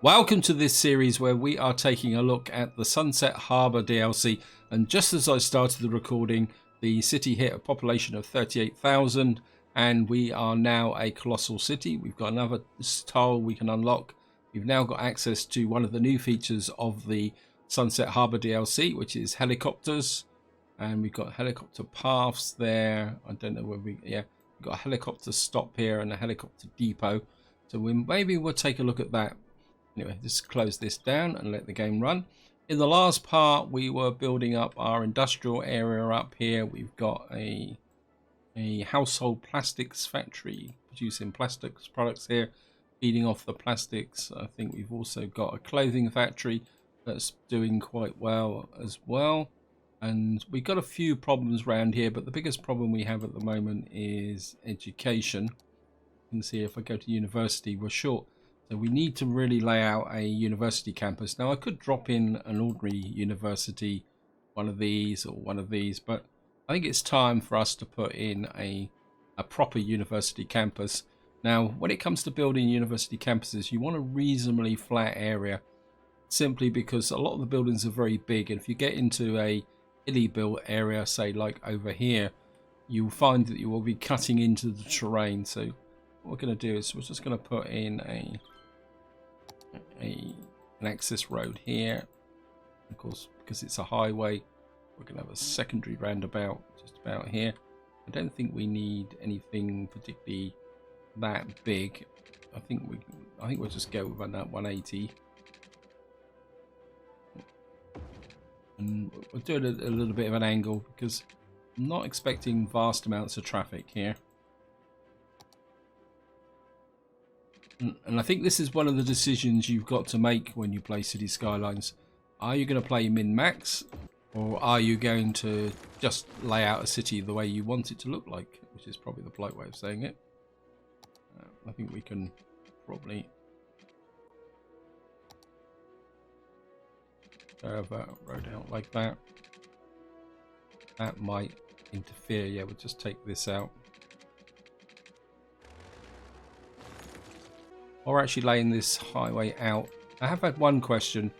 Welcome to this series where we are taking a look at the Sunset Harbour DLC, and just as I started the recording, the city hit a population of 38,000 and we are now a colossal city. We've got another tile we can unlock. We've now got access to one of the new features of the Sunset Harbour DLC, which is helicopters, and we've got helicopter paths there. I don't know where we've got a helicopter stop here and a helicopter depot, so maybe we'll take a look at that. Anyway, just close this down and let the game run. In the last part, we were building up our industrial area up here. We've got a household plastics factory producing plastics products here, feeding off the plastics. I think we've also got a clothing factory that's doing quite well as well. And we've got a few problems around here, but the biggest problem we have at the moment is education. You can see if I go to university, we're short. So we need to really lay out a university campus. Now I could drop in an ordinary university, one of these or one of these, but I think it's time for us to put in a proper university campus. Now when it comes to building university campuses, you want a reasonably flat area, simply because a lot of the buildings are very big, and if you get into a hilly built area, say like over here, you'll find that you will be cutting into the terrain. So what we're going to do is we're just going to put in an access road here. Of course, because it's a highway, we're going to have a secondary roundabout just about here. I don't think we need anything particularly that big. I think we'll just go with that 180, and we'll do it at a little bit of an angle because I'm not expecting vast amounts of traffic here. And I think this is one of the decisions you've got to make when you play Cities Skylines. Are you going to play min-max, or are you going to just lay out a city the way you want it to look like, which is probably the polite way of saying it. I think we can probably curve that road out like that. That might interfere. Yeah, we'll just take this out. Or actually laying this highway out. I have had one question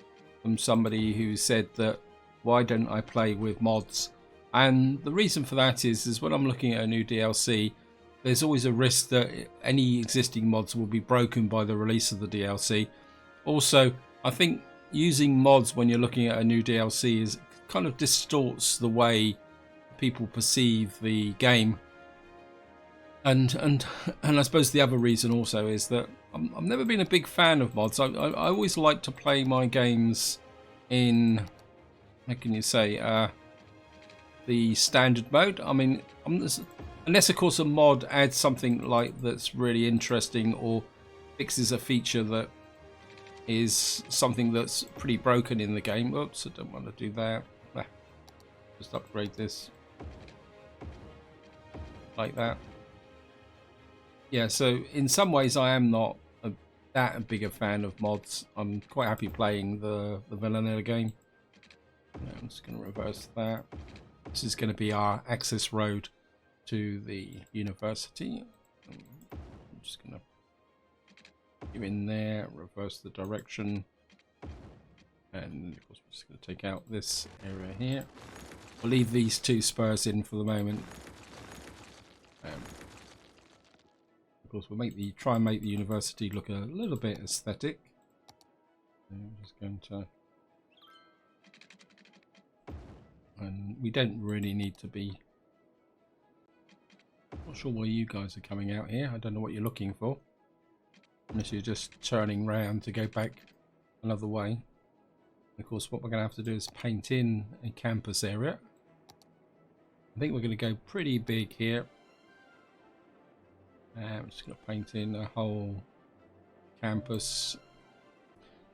from somebody who said that why don't I play with mods, and the reason for that is when I'm looking at a new DLC, there's always a risk that any existing mods will be broken by the release of the DLC. Also, I think using mods when you're looking at a new DLC is kind of distorts the way people perceive the game. And I suppose the other reason also is that I've never been a big fan of mods. I always like to play my games in, how can you say, the standard mode. I mean, unless of course a mod adds something like that's really interesting or fixes a feature that is something that's pretty broken in the game. Oops, I don't want to do that. Just upgrade this like that. Yeah, so in some ways I am not that big a fan of mods. I'm quite happy playing the vanilla game. I'm just going to reverse that. This is going to be our access road to the university. I'm just going to go in there, reverse the direction, and of course we're just going to take out this area here. We'll leave these two spurs in for the moment. Of course, we'll try and make the university look a little bit aesthetic. I'm just going to, and we don't really need to be. Not sure why you guys are coming out here. I don't know what you're looking for, unless you're just turning round to go back another way. Of course, what we're going to have to do is paint in a campus area. I think we're going to go pretty big here. I'm just going to paint in a whole campus.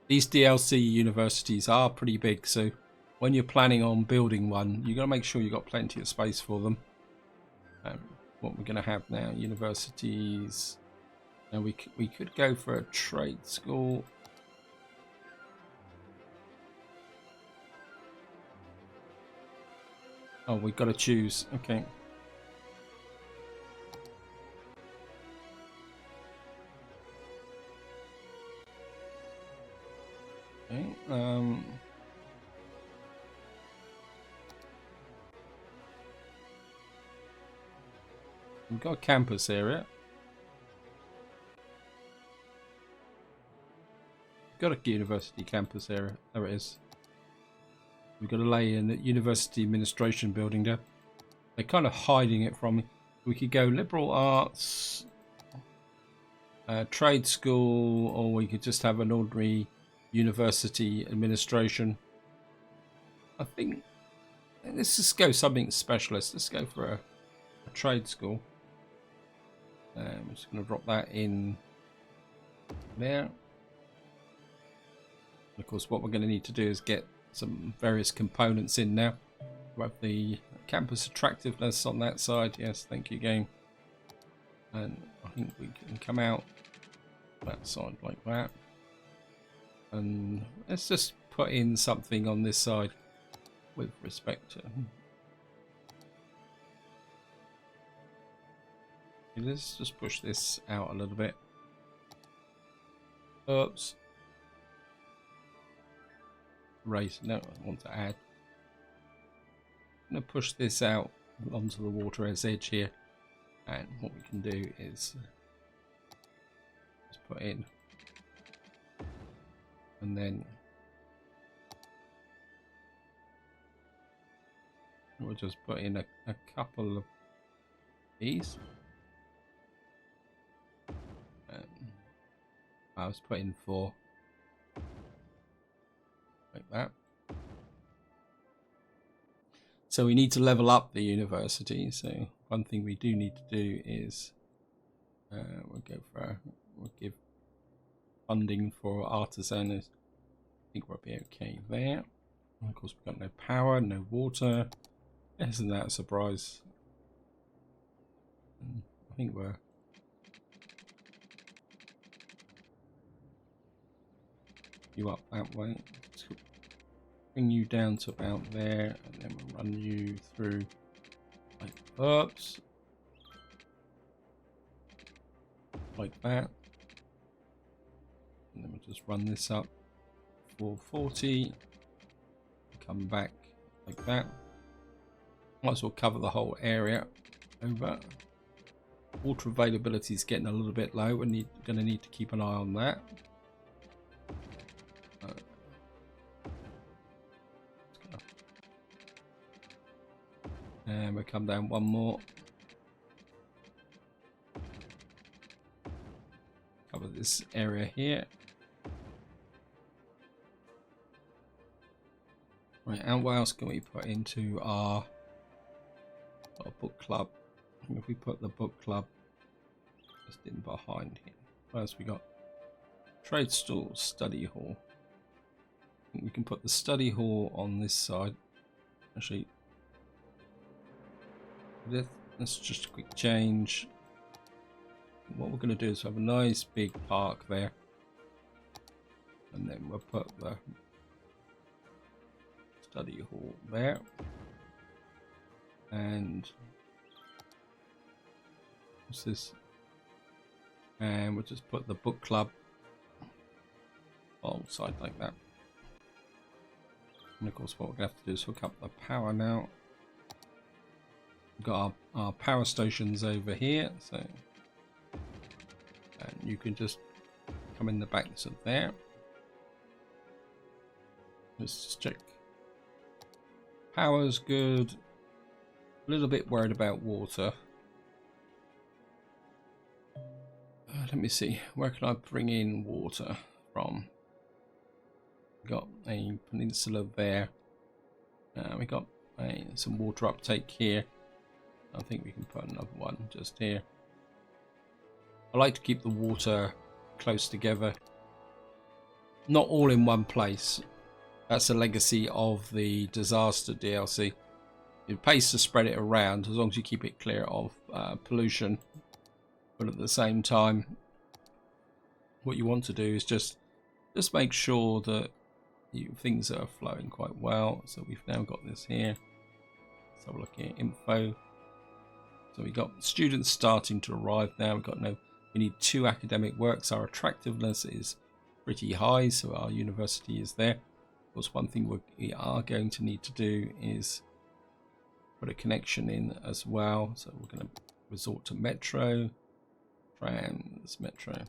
These DLC universities are pretty big, so when you're planning on building one, you've got to make sure you've got plenty of space for them. What we're going to have now, universities. Now we could go for a trade school. Oh, we've got to choose. Okay. Okay, we've got a campus area. Got a university campus area. There it is. We've got to lay in the university administration building there. They're kind of hiding it from me. We could go liberal arts, trade school, or we could just have an ordinary university administration. I think let's just go something specialist. Let's go for a trade school. I'm just going to drop that in there. Of course, what we're going to need to do is get some various components in now. We have the campus attractiveness on that side. Yes, thank you, game. And I think we can come out that side like that. And let's just put in something on this side with respect to... Let's just push this out a little bit. Oops. Race. No, I want to add. I'm going to push this out onto the water edge here, and what we can do is just put in, and then we'll just put in a couple of these. I was putting 4. Like that. So we need to level up the university. So one thing we do need to do is we'll give funding for artisans. I think we'll be okay there. Of course, we've got no power, no water. Isn't that a surprise? I think we're you up that way. Bring you down to about there, and then we'll run you through like oops, like that, and then we'll just run this up 440. Come back like that. Might as well cover the whole area over. Water availability is getting a little bit low. We're going to need to keep an eye on that. And we'll come down one more. Cover this area here. Right, and what else can we put into our book club? If we put the book club just in behind here. What else we got? Trade stall, study hall. I think we can put the study hall on this side. Actually, let's just a quick change. What we're going to do is have a nice big park there, and then we'll put the study hall there, and what's this? And we'll just put the book club alongside like that. And of course, what we're going to have to do is hook up the power now. We've got our power stations over here, so and you can just come in the back of there. Let's just check. Power's good. A little bit worried about water. Let me see. Where can I bring in water from? We've got a peninsula there. We got some water uptake here. I think we can put another one just here. I like to keep the water close together, not all in one place. That's a legacy of the disaster DLC. It pays to spread it around as long as you keep it clear of pollution, but at the same time what you want to do is just make sure that things are flowing quite well. So we've now got this here. Let's have a look here, info. So we've got students starting to arrive now. We need 2 academic works. Our attractiveness is pretty high, so our university is there. Of course, one thing we are going to need to do is put a connection in as well. So we're going to resort to metro, trams, metro.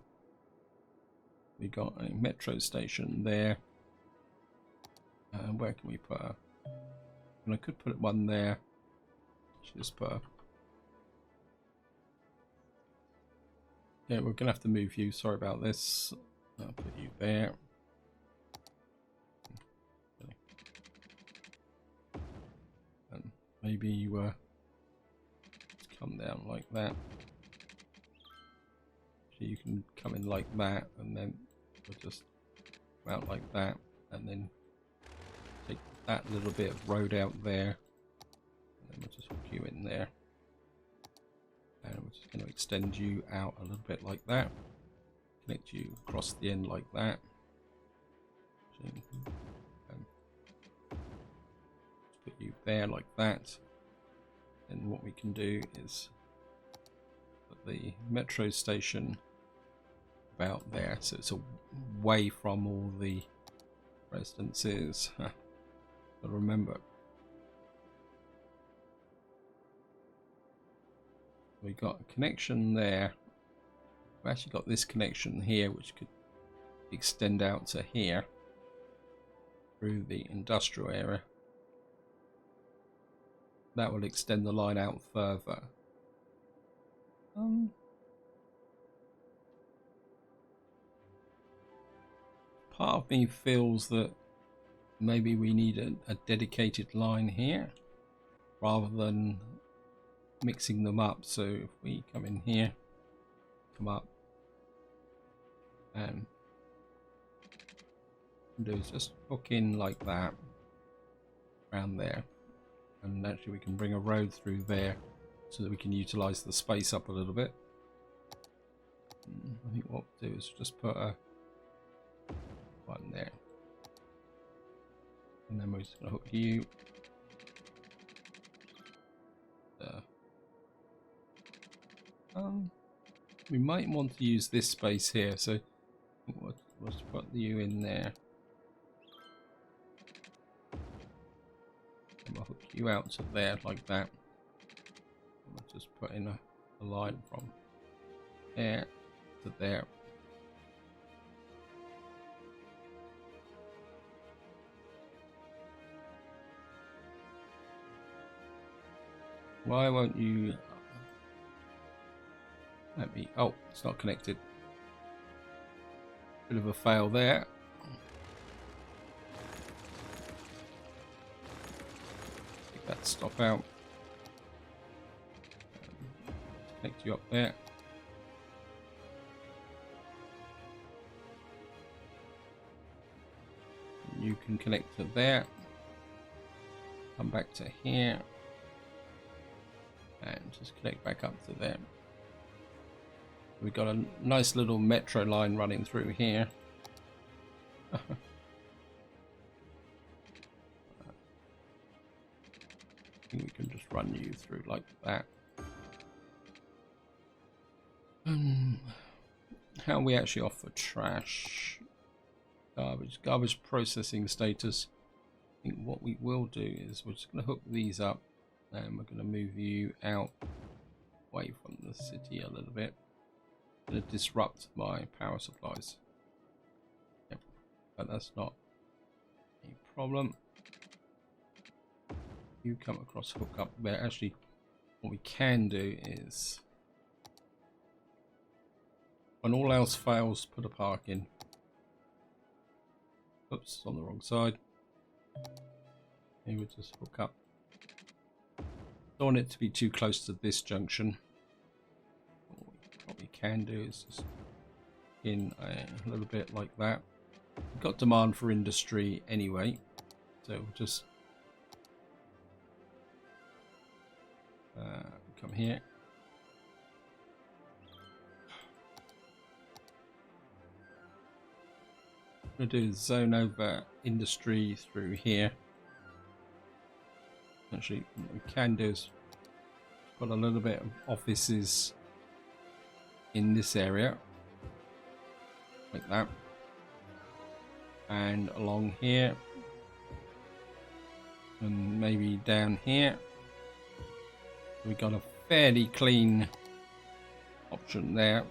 We got a metro station there. Where can we put a? And I could put one there. Just put a. Yeah, we're gonna have to move you. Sorry about this. I'll put you there. And maybe you come down like that. So you can come in like that, and then we'll just come out like that, and then take that little bit of road out there, and then we'll just hook you in there. And we're just going to extend you out a little bit like that, connect you across the end like that. And put you there like that. And what we can do is put the metro station about there, so it's away from all the residences. But remember, we got a connection there. We've actually got this connection here, which could extend out to here through the industrial area. That will extend the line out further. Part of me feels that maybe we need a dedicated line here rather than mixing them up. So if we come in here, come up, and do is just hook in like that around there, and actually we can bring a road through there so that we can utilize the space up a little bit. I think what we'll do is just put a one there, and then we're just going to hook you we might want to use this space here, so let's put you in there, and we'll hook you out to there like that. And we'll just put in a line from there to there. Why won't you let me? Oh, it's not connected. Bit of a fail there. Take that stop out. Connect you up there. You can connect to there. Come back to here. And just connect back up to there. We've got a nice little metro line running through here. I think we can just run you through like that. How we actually offer trash, garbage processing status. I think what we will do is we're just going to hook these up, and we're going to move you out away from the city a little bit. Going to disrupt my power supplies. Yep, but that's not a problem. You come across, hook up there. Actually, what we can do is, when all else fails, put a park in. Oops, on the wrong side. Here we just hook up. Don't want it to be too close to this junction. What we can do is just in a little bit like that. We've got demand for industry anyway, so we'll just come here. I'm going to do zone over industry through here. Actually, what we can do is put a little bit of offices in this area, like that. and along here, and maybe down here. We got a fairly clean option there,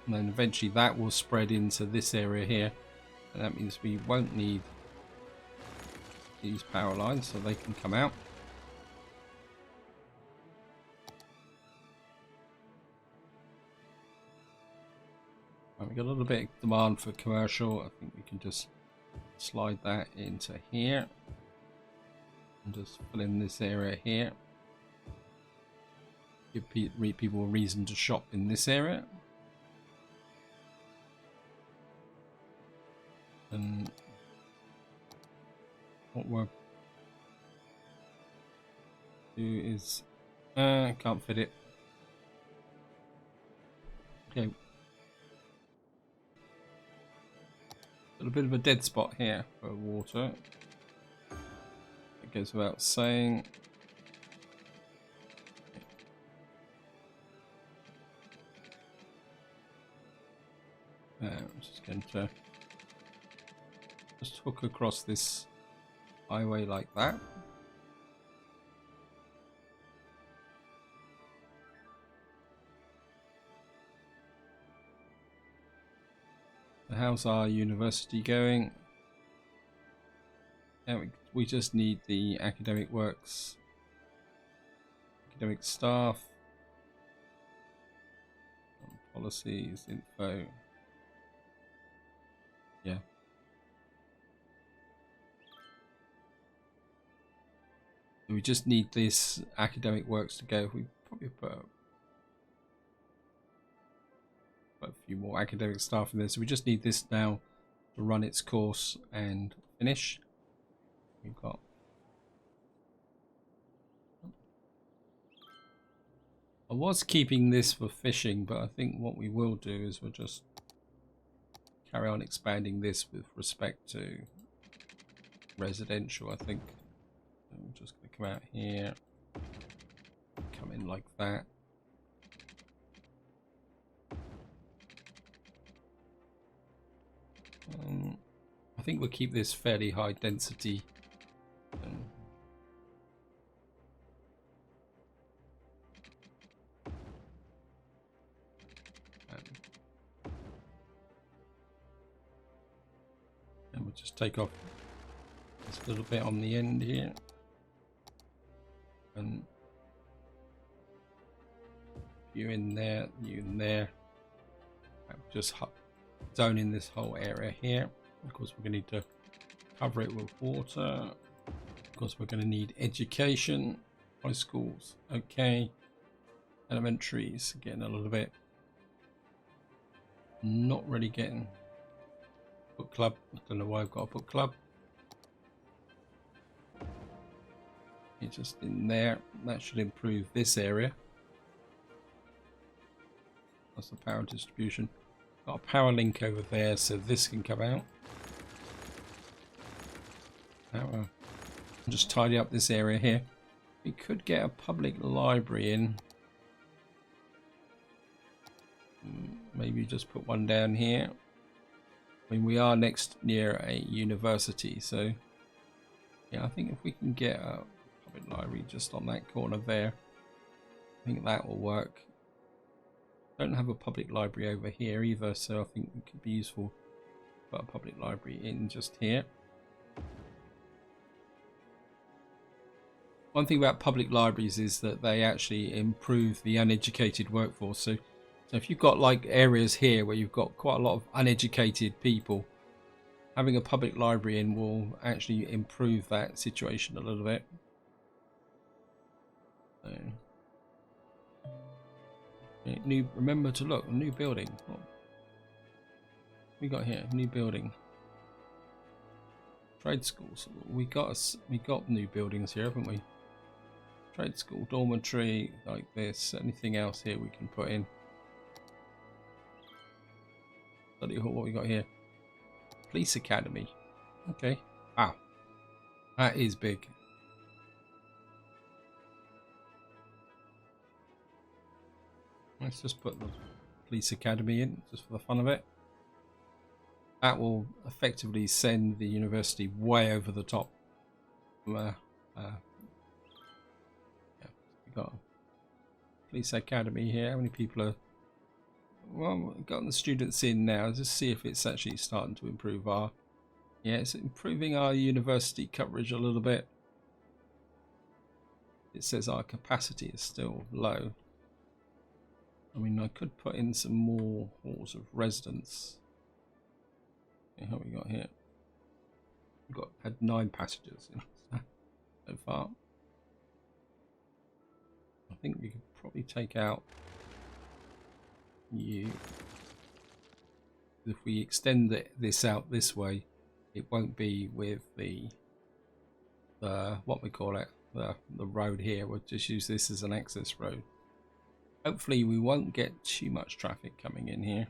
and then eventually that will spread into this area here, and that means we won't need these power lines, so they can come out. Right, we got a little bit of demand for commercial. I think we can just slide that into here and just fill in this area here. Give people a reason to shop in this area. And what we'll do is can't fit it. Okay, got a bit of a dead spot here for water. It goes without saying. I'm just going to just hook across this highway like that. So how's our university going? Yeah, we just need the academic works, academic staff, policies, info. Yeah. We just need this academic works to go. We probably put a few more academic staff in there. So we just need this now to run its course and finish. We've got I was keeping this for fishing, but I think what we will do is we'll just carry on expanding this with respect to residential, I think. I'm just going to come out here, come in like that. I think we'll keep this fairly high density. And we'll just take off this little bit on the end here. And you in there, you in there. Just zoning this whole area here. Of course, we're going to need to cover it with water. Of course, we're going to need education, high schools, okay. Elementaries, getting a little bit. Not really getting. Book club. I don't know why I've got a book club. It's just in there. That should improve this area. That's the power distribution. Got a power link over there, so this can come out. Power. Just tidy up this area here. We could get a public library in. Maybe just put one down here. I mean, we are next near a university, so yeah, I think if we can get a public library just on that corner there, I think that will work. Don't have a public library over here either, so I think it could be useful to put a public library in just here. One thing about public libraries is that they actually improve the uneducated workforce. So if you've got like areas here where you've got quite a lot of uneducated people, having a public library in will actually improve that situation a little bit. So, remember to look, a new building. What we got here? New building. Trade schools. We got new buildings here, haven't we? Trade school, dormitory, like this. Anything else here we can put in? Study hall. What we got here? Police academy. Okay. Wow, that is big. Let's just put the police academy in, just for the fun of it. That will effectively send the university way over the top. Yeah, we've got police academy here. How many people are? Well, we've got the students in now. Just see if it's actually starting to improve our. Yeah, it's improving our university coverage a little bit. It says our capacity is still low. I mean, I could put in some more halls of residence. Okay, how we got here? We've had 9 passengers so far. I think we could probably take out you. If we extend this out this way, it won't be with the what we call it, the road here. We'll just use this as an access road. Hopefully we won't get too much traffic coming in here.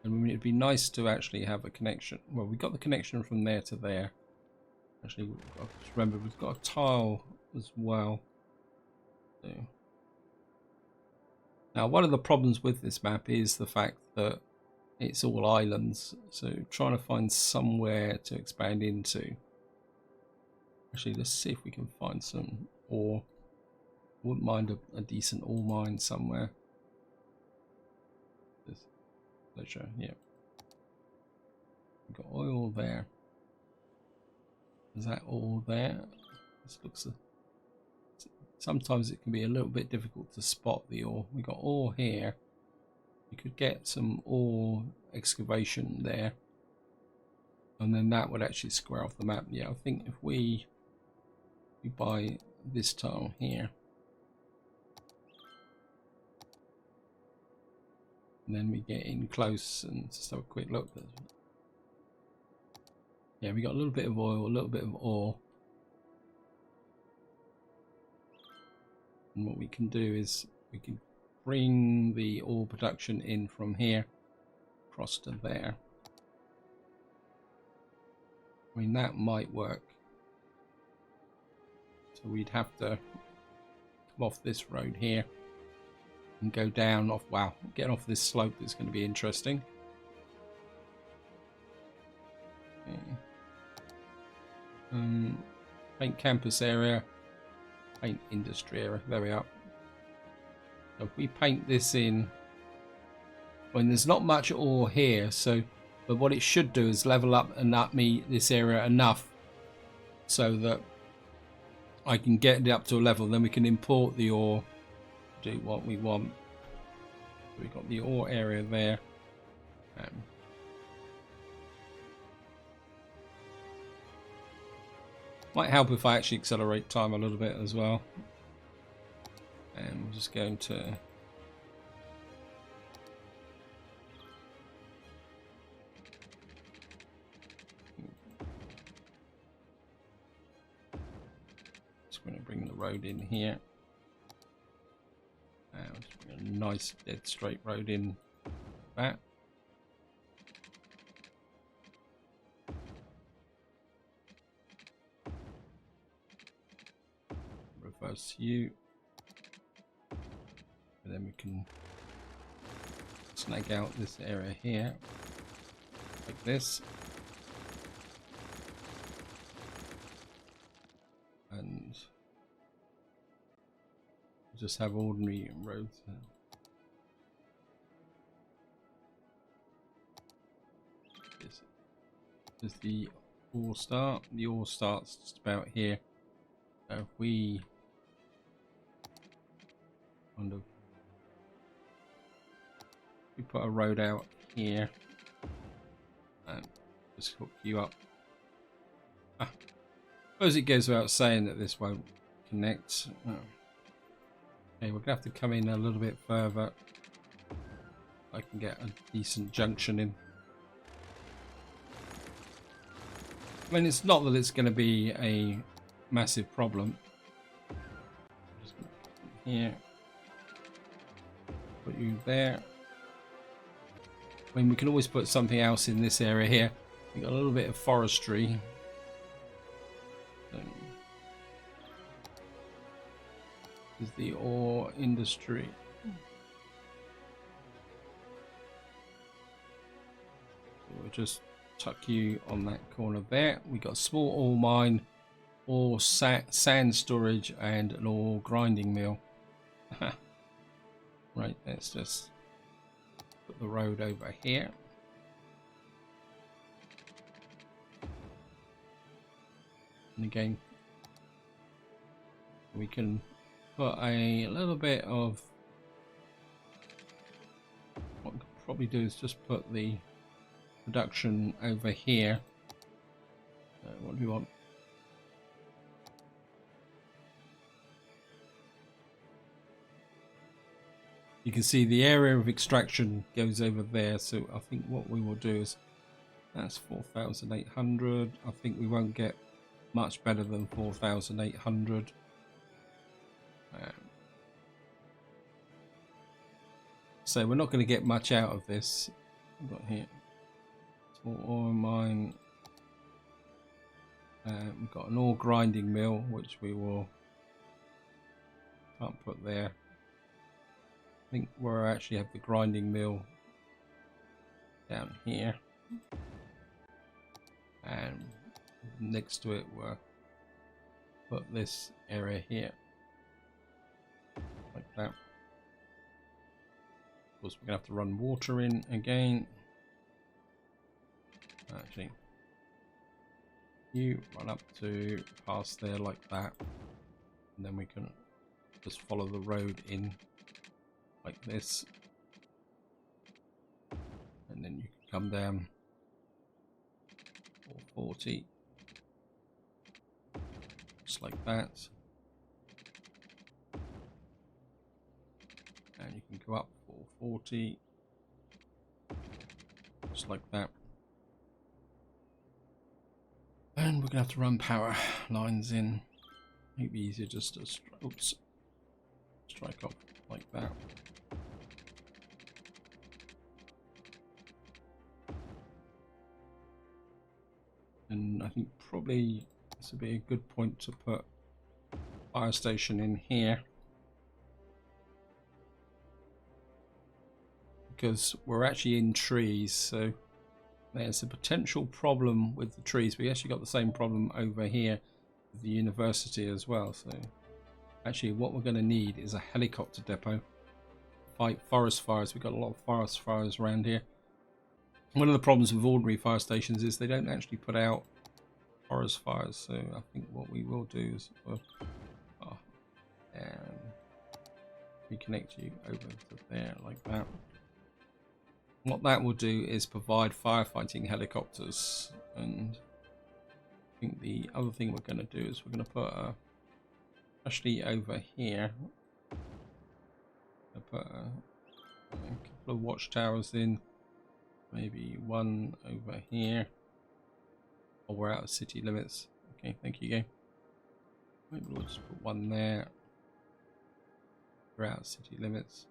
And it'd be nice to actually have a connection. Well, we got the connection from there to there. Actually, just remember we've got a tile as well. So. Now, one of the problems with this map is the fact that it's all islands. So trying to find somewhere to expand into. Actually, let's see if we can find some ore. Wouldn't mind a decent ore mine somewhere. This pleasure, yeah. We've got oil there. Is that all there? This looks. Sometimes it can be a little bit difficult to spot the ore. We've got ore here. You could get some ore excavation there, and then that would actually square off the map. Yeah, I think if we buy this tile here. And then we get in close and just have a quick look. Yeah, we got a little bit of oil, a little bit of ore. And what we can do is we can bring the ore production in from here across to there. I mean, that might work. So we'd have to come off this road here and go down off. Wow, get off this slope is going to be interesting. Okay. Paint campus area, paint industry area. There we are. So if we paint this in, when there's not much ore here, so but what it should do is level up and up me this area enough so that I can get it up to a level. Then we can import the ore, do what we want. We've got the ore area there. Might help if I actually accelerate time a little bit as well. And we're just going to bring the road in here. Just bring a nice dead straight road in that. Reverse U. And then we can snag out this area here like this. And just have ordinary roads now. This is the ore start. The ore starts just about here. So if we kind of put a road out here and just hook you up. I suppose it goes without saying that this won't connect. Oh. Okay, we're gonna have to come in a little bit further. I can get a decent junction in. I mean, it's not that it's going to be a massive problem. Just here, put you there. I mean, we can always put something else in this area here. We've got a little bit of forestry. Is the ore industry. We'll just tuck you on that corner there. We got a small ore mine, ore sand storage, and an ore grinding mill. Right, let's just put the road over here. And again, we can put a little bit of, what we could probably do is just put the production over here. What do we want? You can see the area of extraction goes over there, so I think what we will do is, that's 4,800. I think we won't get much better than 4,800. So we're not going to get much out of this. We've got here small ore mine. We've got an ore grinding mill, which we will can't put there. I think we'll actually have the grinding mill down here, and next to it we'll put this area here like that. Of course, we're gonna have to run water in again. Actually, you run up to past there like that, and then we can just follow the road in like this, and then you can come down 440 just like that, and you can go up 440 just like that. And we're gonna have to run power lines in. Maybe easier just to strike off like that. And I think probably this would be a good point to put a fire station in here, because we're actually in trees, so there's a potential problem with the trees. We actually got the same problem over here with the university as well. So actually what we're going to need is a helicopter depot to fight forest fires. We've got a lot of forest fires around here. One of the problems with ordinary fire stations is they don't actually put out forest fires. So I think what we will do is and reconnect you over to there like that. What that will do is provide firefighting helicopters, and I think the other thing we're going to do is we're going to put especially over here, I'll put a couple of watchtowers in, maybe one over here. Oh, we're out of city limits. Okay, thank you, game. Maybe we'll just put one there. We're out of city limits.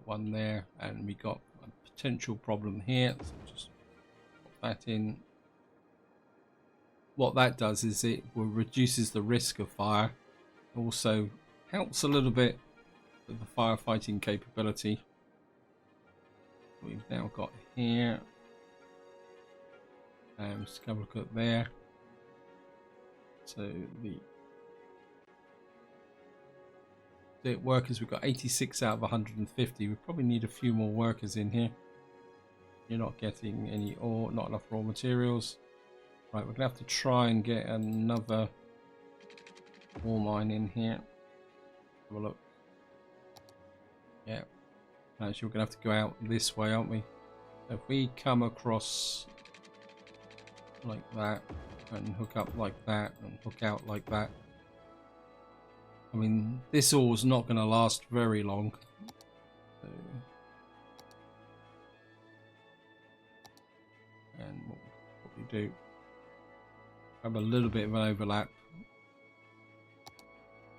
One there, and we got a potential problem here, so just put that in. What that does is it reduces the risk of fire, also helps a little bit with the firefighting capability. We've now got here, and just have a look at there. So the workers, we've got 86 out of 150. We probably need a few more workers in here. You're not getting any ore, not enough raw materials. Right, we're gonna have to try and get another ore mine in here. Have a look. Yeah, actually we're gonna have to go out this way, aren't we? So if we come across like that and hook up like that and hook out like that, I mean, this ore is not going to last very long. So, and what we do, have a little bit of an overlap.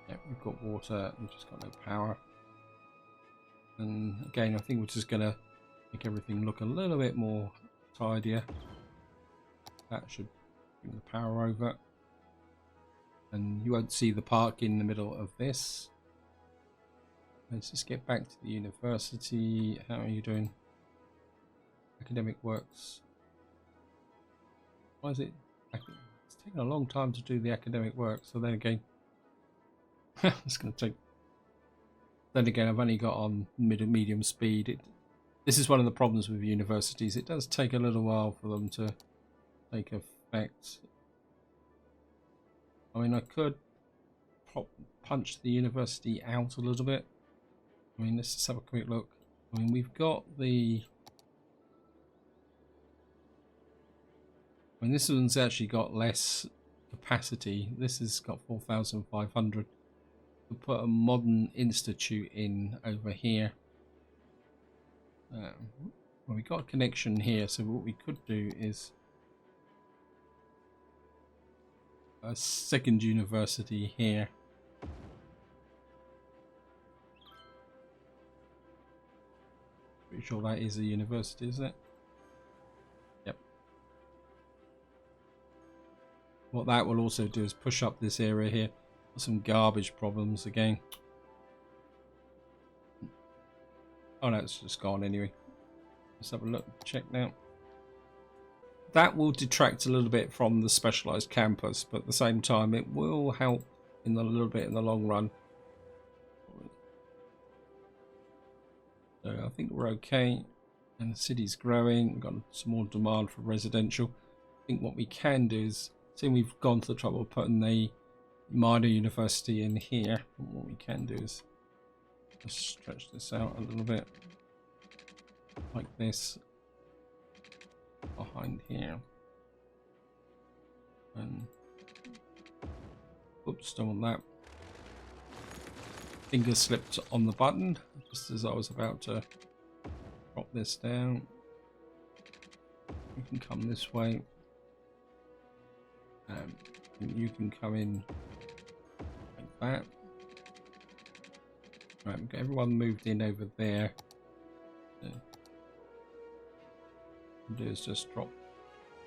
Yeah, we've got water, we've just got no power. And again, I think we're just going to make everything look a little bit more tidier. That should bring the power over. And you won't see the park in the middle of this. Let's just get back to the university. How are you doing? academic works. Why is it? It's taken a long time to do the academic work. So then again, it's going to take. Then again, I've only got on medium speed. This is one of the problems with universities. It does take a little while for them to take effect. I mean, I could punch the university out a little bit. I mean, let's just have a quick look. I mean, we've got the... I mean, this one's actually got less capacity. This has got 4,500. We'll put a modern institute in over here. Well, we got a connection here, so what we could do is a second university here. Pretty sure that is a university, isn't it? Yep. What that will also do is push up this area here. Some garbage problems again. Oh no, it's just gone anyway. Let's have a look, check now. That will detract a little bit from the specialised campus, but at the same time it will help in a little bit in the long run. So I think we're okay, and the city's growing. We've got some more demand for residential. I think what we can do is, see, we've gone to the trouble of putting the minor university in here. What we can do is just stretch this out a little bit, like this, behind here, and oops, don't want that. Finger slipped on the button just as I was about to drop this down. You can come this way, and you can come in like that. Right, we've got everyone moved in over there. What we'll do is just drop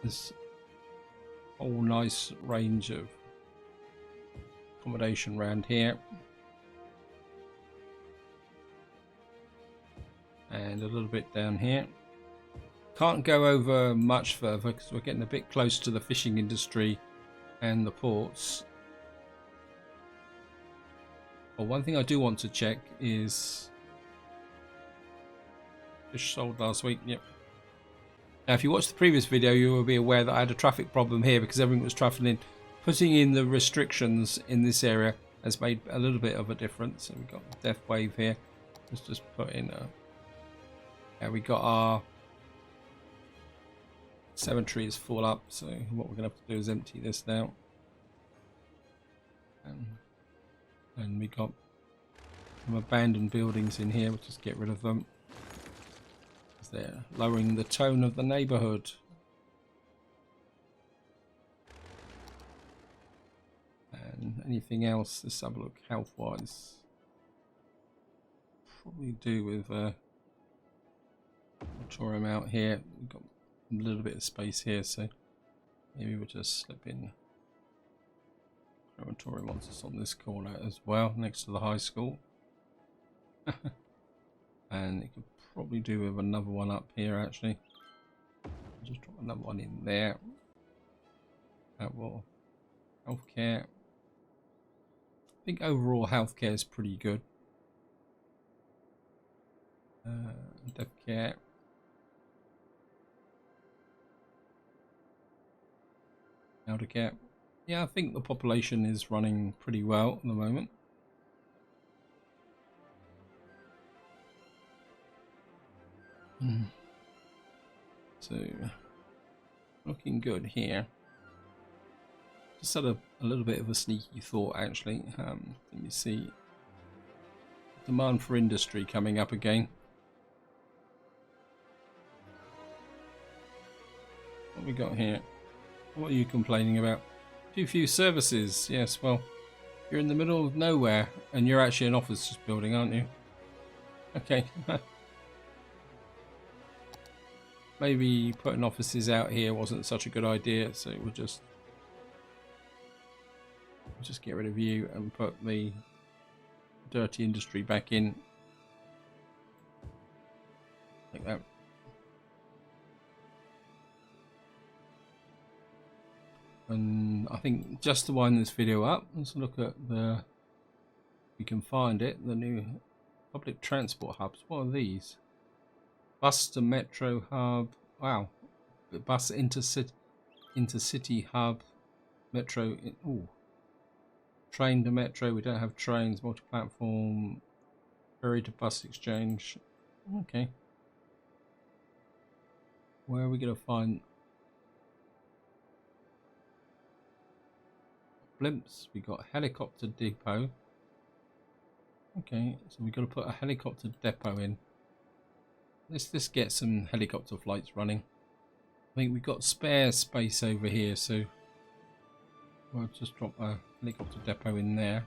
this whole nice range of accommodation around here. And a little bit down here. Can't go over much further because we're getting a bit close to the fishing industry and the ports. Well, one thing I do want to check is fish sold last week. Yep. Now, if you watched the previous video, you will be aware that I had a traffic problem here because everything was travelling. Putting in the restrictions in this area has made a little bit of a difference. So we've got the death wave here. Let's just put in a... Yeah, we got our cemetery is full up, so what we're going to have to do is empty this now. And we got some abandoned buildings in here. We'll just get rid of them. They're lowering the tone of the neighbourhood. And anything else? Let's have a look health-wise. Probably do with auditorium out here. We've got a little bit of space here, so maybe we'll just slip in crematorium once it's on this corner as well, next to the high school. And it could probably do with another one up here actually. I'll just drop another one in there. That will healthcare. I think overall healthcare is pretty good. Death care. Elder care. Yeah, I think the population is running pretty well at the moment. So, looking good here. Just had a little bit of a sneaky thought actually. Let me see. Demand for industry coming up again. What we got here? What are you complaining about? Too few services. Yes, well, you're in the middle of nowhere and you're actually an office building, aren't you? Okay. Maybe putting offices out here wasn't such a good idea, so we'll just get rid of you and put the dirty industry back in. Like that. And I think just to wind this video up, let's look at the, we can find it, the new public transport hubs. What are these? Bus to metro hub. Wow. Bus intercity hub. Metro. Ooh. Train to metro. We don't have trains. Multi-platform. Ferry to bus exchange. Okay. Where are we going to find blimps? We got helicopter depot. Okay, so we've got to put a helicopter depot in. Let's just get some helicopter flights running. I think we've got spare space over here, so we'll just drop a helicopter depot in there.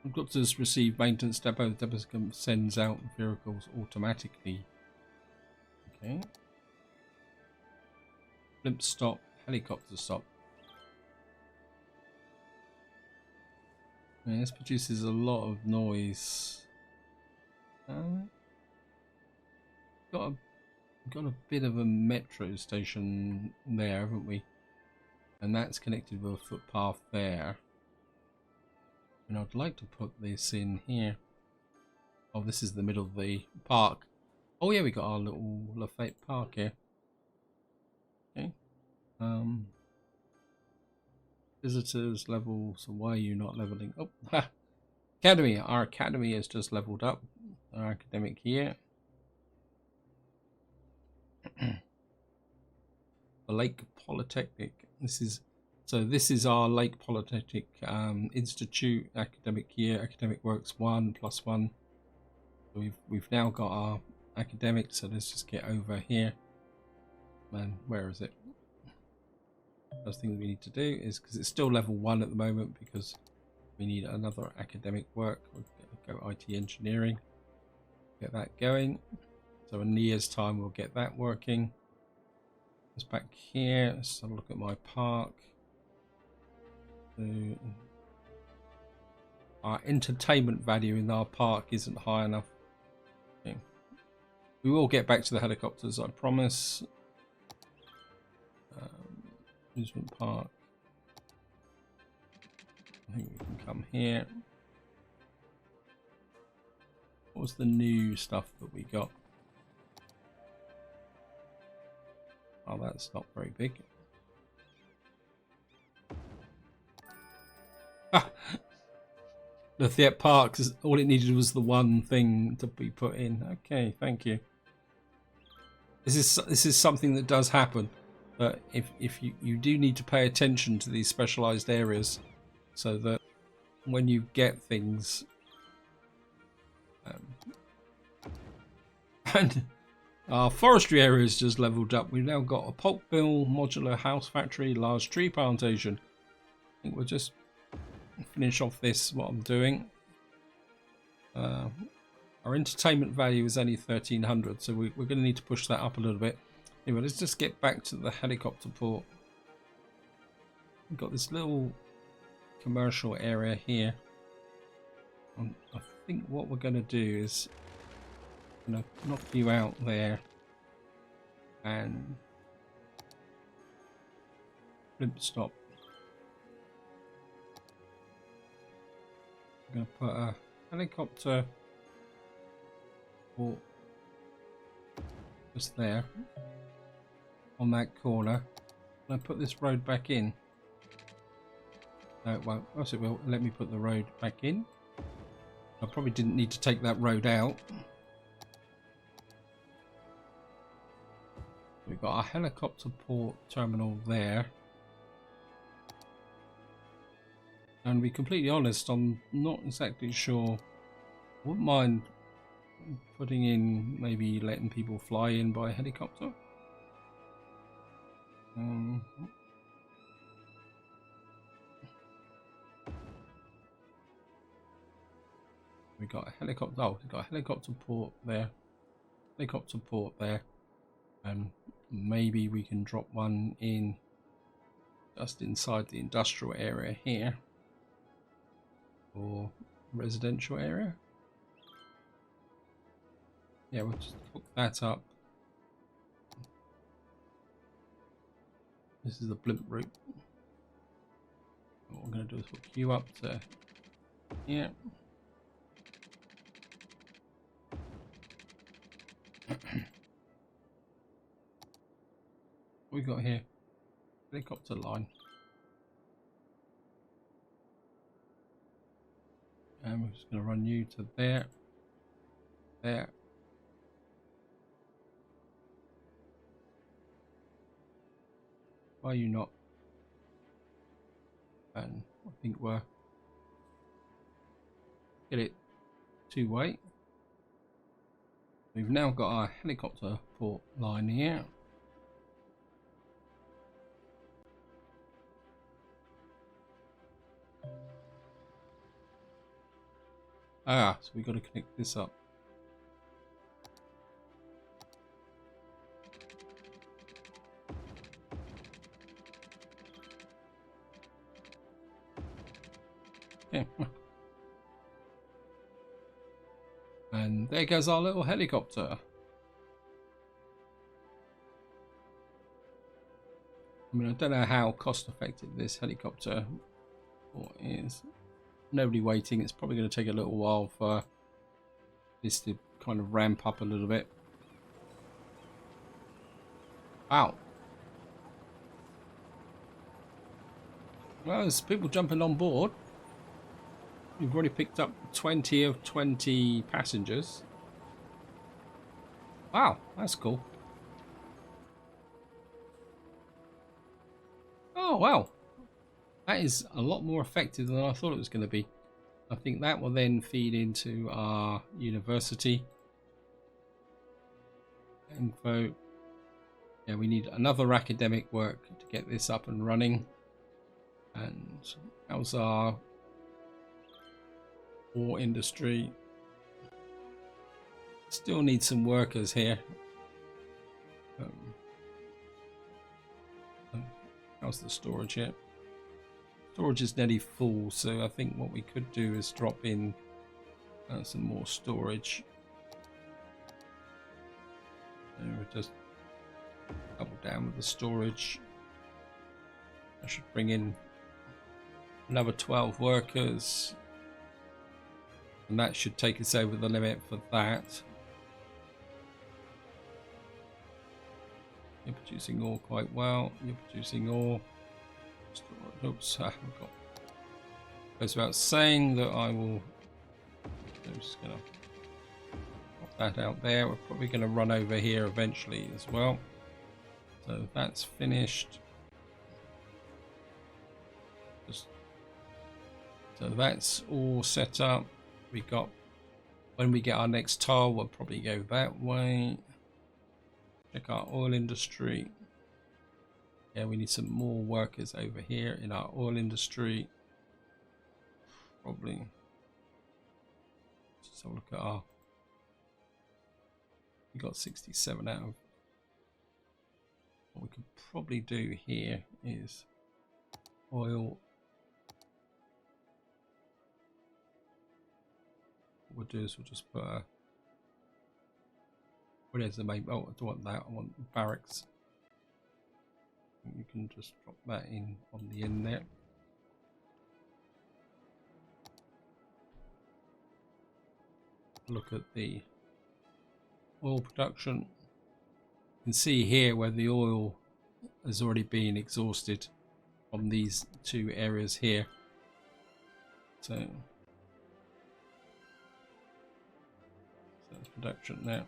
We've got to receive maintenance depot. The depot sends out vehicles automatically. Okay. Blimp stop, helicopter stop. Yeah, this produces a lot of noise. Got a bit of a metro station there, haven't we? And that's connected with a footpath there. And I'd like to put this in here. Oh, this is the middle of the park. Oh yeah, we got our little Lafayette Park here. Okay. Visitors level. So why are you not leveling up? Oh, academy. Our academy has just leveled up. Our academic here. The Lake Polytechnic. This is our Lake Polytechnic Institute academic year. Academic works 1+1. So we've now got our academic. So let's just get over here. Man, where is it? First thing we need to do is, because it's still level 1 at the moment, because we need another academic work. We'll go IT engineering. Get that going. So in a year's time we'll get that working. Just back here, let's have a look at my park. So our entertainment value in our park isn't high enough. Okay. We will get back to the helicopters, I promise. Amusement park. I think we can come here. What was the new stuff that we got? Oh, that's not very big. Lafayette Park, all it needed was the one thing to be put in. Okay, thank you. This is something that does happen. But if you do need to pay attention to these specialized areas, so that when you get things, and our forestry area is just leveled up. We've now got a pulp mill, modular house factory, large tree plantation. I think we'll just finish off this, what I'm doing. Our entertainment value is only 1300, so we're going to need to push that up a little bit. Anyway, let's just get back to the helicopter port. We've got this little commercial area here. I think what we're going to do is knock you out there and blimp stop. I'm going to put a helicopter port just there on that corner. Can I put this road back in? No, it won't. Yes, it will. Let me put the road back in. I probably didn't need to take that road out. We've got a helicopter port terminal there. And to be completely honest, I'm not exactly sure. Wouldn't mind putting in, maybe letting people fly in by helicopter. We got a helicopter. Oh, we got a helicopter port there. Helicopter port there, and maybe we can drop one in just inside the industrial area here, or residential area. Yeah, we'll just hook that up. This is the blimp route. What I'm going to do is hook you up to here. What we got here? Helicopter line. And we're just going to run you to there. There. Why are you not? And I think we're get it two-way. We've now got our helicopter port line here. Ah, so we've got to connect this up. Yeah. And there goes our little helicopter. I mean, I don't know how cost effective this helicopter is. Nobody waiting. It's probably going to take a little while for this to kind of ramp up a little bit. Wow. Well, there's people jumping on board. We've already picked up 20 of 20 passengers. Wow, that's cool. Oh, wow. That is a lot more effective than I thought it was going to be. I think that will then feed into our university info. Yeah, we need another academic work to get this up and running. And how's our war industry? Still need some workers here. How's the storage here? Storage is nearly full, so I think what we could do is drop in some more storage. And we'll just double down with the storage. I should bring in another 12 workers. And that should take us over the limit for that. You're producing ore quite well. You're producing ore. Oops, I've got. Goes without saying that I will. I'm just gonna pop that out there. We're probably going to run over here eventually as well. So that's finished. So that's all set up. We got. When we get our next tile, we'll probably go that way. Check our oil industry. Yeah, we need some more workers over here in our oil industry. Probably. Just have a look at our. We got 67 out of. What we could probably do here is oil. What we'll do is we'll just put a. What is the main? Oh, I don't want that. I want barracks. You can just drop that in on the end there. Look at the oil production. You can see here where the oil has already been exhausted from these two areas here. So that's production now.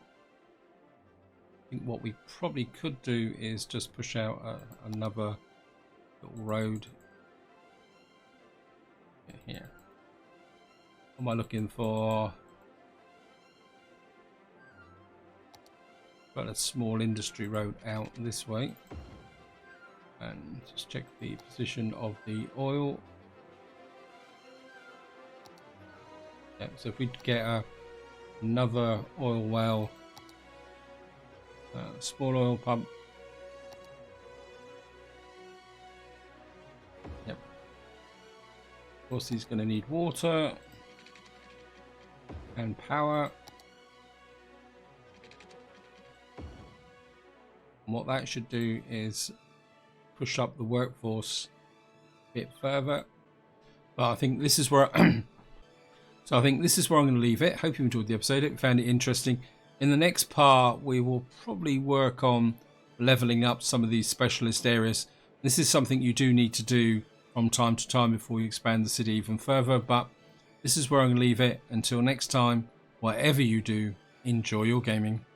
I think what we probably could do is just push out another little road here. What am I looking for? Got a small industry road out this way, and just check the position of the oil. Yeah, so if we get another oil well. Small oil pump. Yep. Of course, he's going to need water and power. And what that should do is push up the workforce a bit further. But I think this is where so I think this is where I'm going to leave it. Hope you enjoyed the episode. Hope you found it interesting. In the next part, we will probably work on leveling up some of these specialist areas. This is something you do need to do from time to time before you expand the city even further. But this is where I'm going to leave it. Until next time, whatever you do, enjoy your gaming.